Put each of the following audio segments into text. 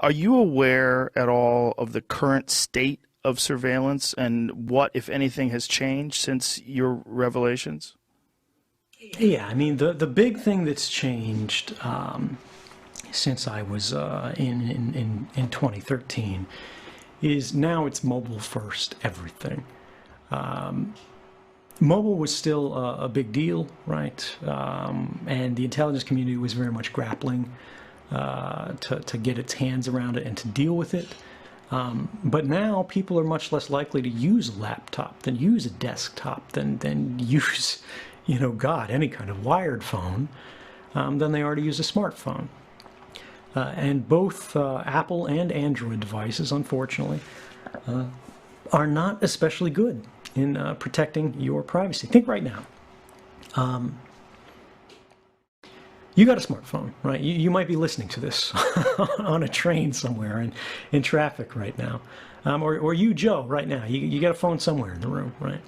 Are you aware at all of the current state of surveillance and what, if anything, has changed since your revelations? Yeah, I mean, the big thing that's changed since I was in 2013 is now it's mobile first everything. Mobile was still a big deal, right? And the intelligence community was very much grappling to get its hands around it and to deal with it. But now people are much less likely to use a laptop than use a desktop than use, God, any kind of wired phone than they are to use a smartphone. And both Apple and Android devices, unfortunately, are not especially good in protecting your privacy. Think right now. You got a smartphone, right? You might be listening to this on a train somewhere in traffic right now. Or you, Joe, right now. You got a phone somewhere in the room, right?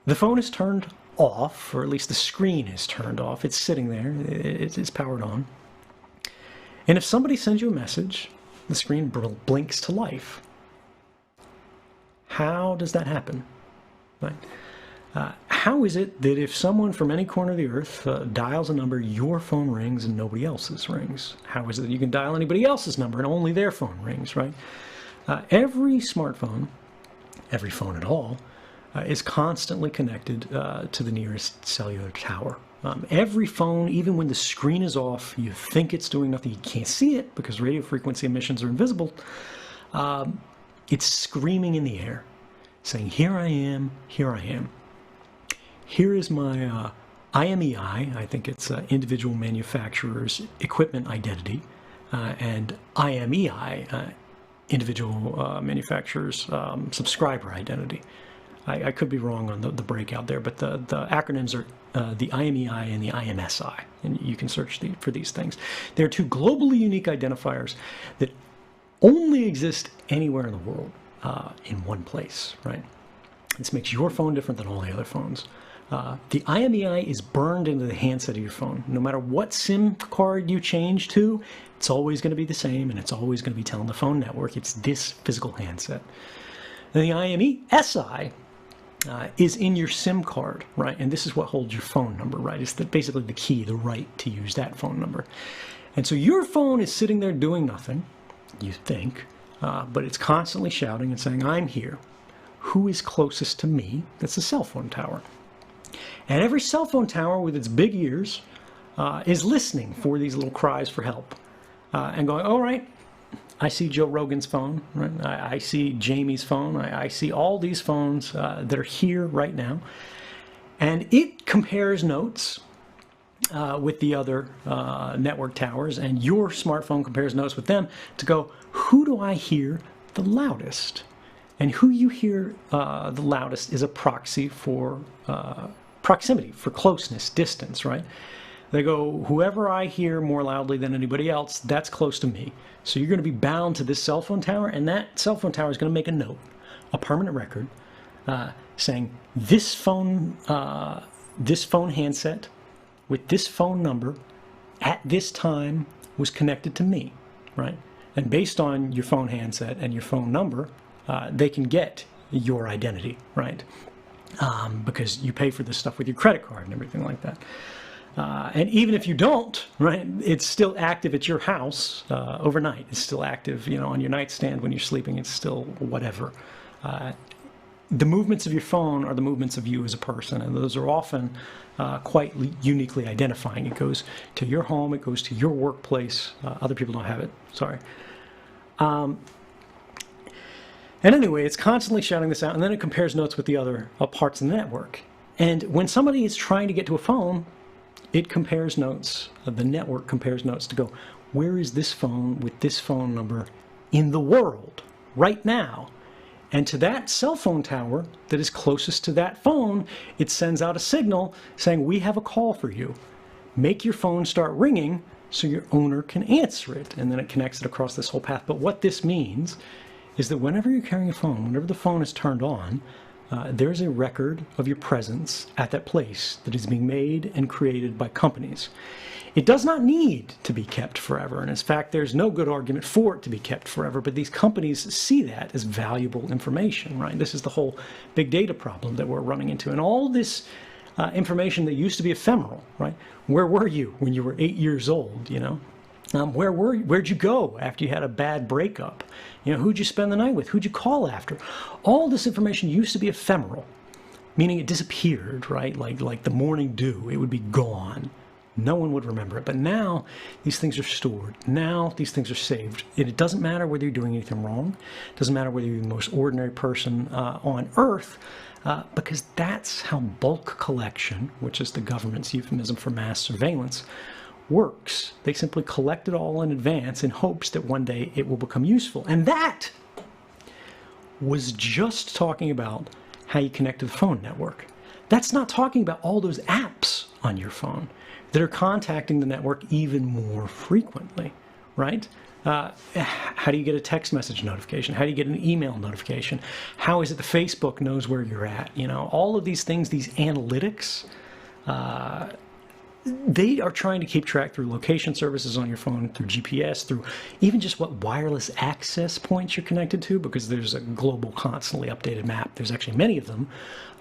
The phone is turned off, or at least the screen is turned off. It's sitting there. It's powered on. And if somebody sends you a message, the screen blinks to life. How does that happen? Right? How is it that if someone from any corner of the earth dials a number, your phone rings and nobody else's rings? How is it that you can dial anybody else's number and only their phone rings, right? Every smartphone, every phone at all, is constantly connected to the nearest cellular tower. Every phone, even when the screen is off, you think it's doing nothing, you can't see it because radio frequency emissions are invisible. It's screaming in the air, saying, here I am, here I am. Here is my IMEI, I think it's individual manufacturer's equipment identity, and IMEI, individual manufacturer's subscriber identity. I could be wrong on the breakout there, but the acronyms are the IMEI and the IMSI, and you can search for these things. They're two globally unique identifiers that only exist anywhere in the world in one place, right? This makes your phone different than all the other phones. The IMEI is burned into the handset of your phone. No matter what SIM card you change to, it's always going to be the same, and it's always going to be telling the phone network it's this physical handset. And the IMESI is in your SIM card, right? And this is what holds your phone number, right? It's basically the key, the right to use that phone number. And so your phone is sitting there doing nothing, you think, but it's constantly shouting and saying, I'm here. Who is closest to me? That's the cell phone tower. And every cell phone tower with its big ears is listening for these little cries for help and going, all right, I see Joe Rogan's phone, right? I see Jamie's phone. I see all these phones that are here right now. And it compares notes with the other network towers, and your smartphone compares notes with them to go, who do I hear the loudest? And who you hear the loudest is a proxy for proximity, for closeness, distance, right? They go, whoever I hear more loudly than anybody else, that's close to me. So you're going to be bound to this cell phone tower, and that cell phone tower is going to make a note, a permanent record, saying this phone handset with this phone number at this time was connected to me, right? And based on your phone handset and your phone number, they can get your identity, right? Because you pay for this stuff with your credit card and everything like that. And even if you don't, right, it's still active at your house overnight. It's still active, on your nightstand when you're sleeping. It's still whatever. The movements of your phone are the movements of you as a person, and those are often quite uniquely identifying. It goes to your home. It goes to your workplace. Other people don't have it. Sorry. And anyway, it's constantly shouting this out, and then it compares notes with the other parts of the network. And when somebody is trying to get to a phone, it compares notes. The network compares notes to go, where is this phone with this phone number in the world right now? And to that cell phone tower that is closest to that phone, it sends out a signal saying, we have a call for you. Make your phone start ringing so your owner can answer it. And then it connects it across this whole path. But what this means is that whenever you're carrying a phone, whenever the phone is turned on, there's a record of your presence at that place that is being made and created by companies. It does not need to be kept forever, and in fact, there's no good argument for it to be kept forever, but these companies see that as valuable information, right? This is the whole big data problem that we're running into, and all this information that used to be ephemeral, right? Where were you when you were 8 years old, you know? Where'd you go after you had a bad breakup? You know, who'd you spend the night with? Who'd you call after? All this information used to be ephemeral, meaning it disappeared, right? Like the morning dew, it would be gone. No one would remember it. But now these things are stored. Now these things are saved. And it doesn't matter whether you're doing anything wrong. It doesn't matter whether you're the most ordinary person on Earth, because that's how bulk collection, which is the government's euphemism for mass surveillance, works. They simply collect it all in advance in hopes that one day it will become useful. And that was just talking about how you connect to the phone network. That's not talking about all those apps on your phone that are contacting the network even more frequently, right? How do you get a text message notification? How do you get an email notification? How is it the Facebook knows where you're at? You know, all of these things, these analytics, they are trying to keep track through location services on your phone, through GPS, through even just what wireless access points you're connected to, because there's a global, constantly updated map. There's actually many of them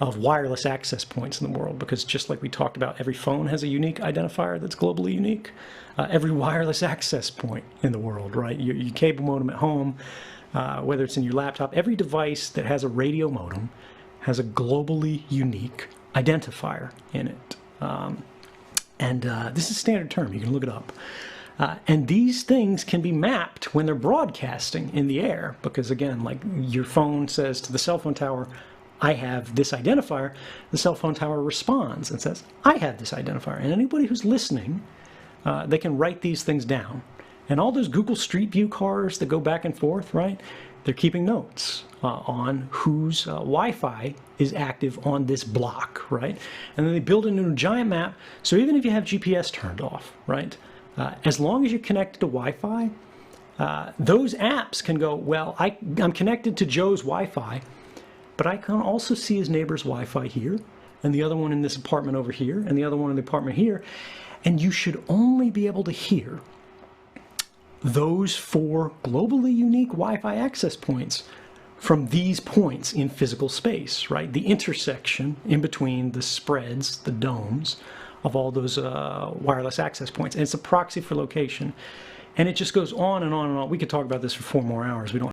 of wireless access points in the world, because just like we talked about, every phone has a unique identifier that's globally unique. Every wireless access point in the world, right? Your cable modem at home, whether it's in your laptop, every device that has a radio modem has a globally unique identifier in it. And this is a standard term. You can look it up. And these things can be mapped when they're broadcasting in the air, because again, like your phone says to the cell phone tower, I have this identifier. The cell phone tower responds and says, I have this identifier. And anybody who's listening, they can write these things down. And all those Google Street View cars that go back and forth, right? They're keeping notes on whose Wi-Fi is active on this block, right? And then they build it into a giant map. So even if you have GPS turned off, right? As long as you're connected to Wi-Fi, those apps can go, well, I'm connected to Joe's Wi-Fi, but I can also see his neighbor's Wi-Fi here, and the other one in this apartment over here, and the other one in the apartment here. And you should only be able to hear those 4 globally unique Wi-Fi access points from these points in physical space, right? The intersection in between the spreads, the domes of all those wireless access points. And it's a proxy for location. And it just goes on and on and on. We could talk about this for 4 more hours. We don't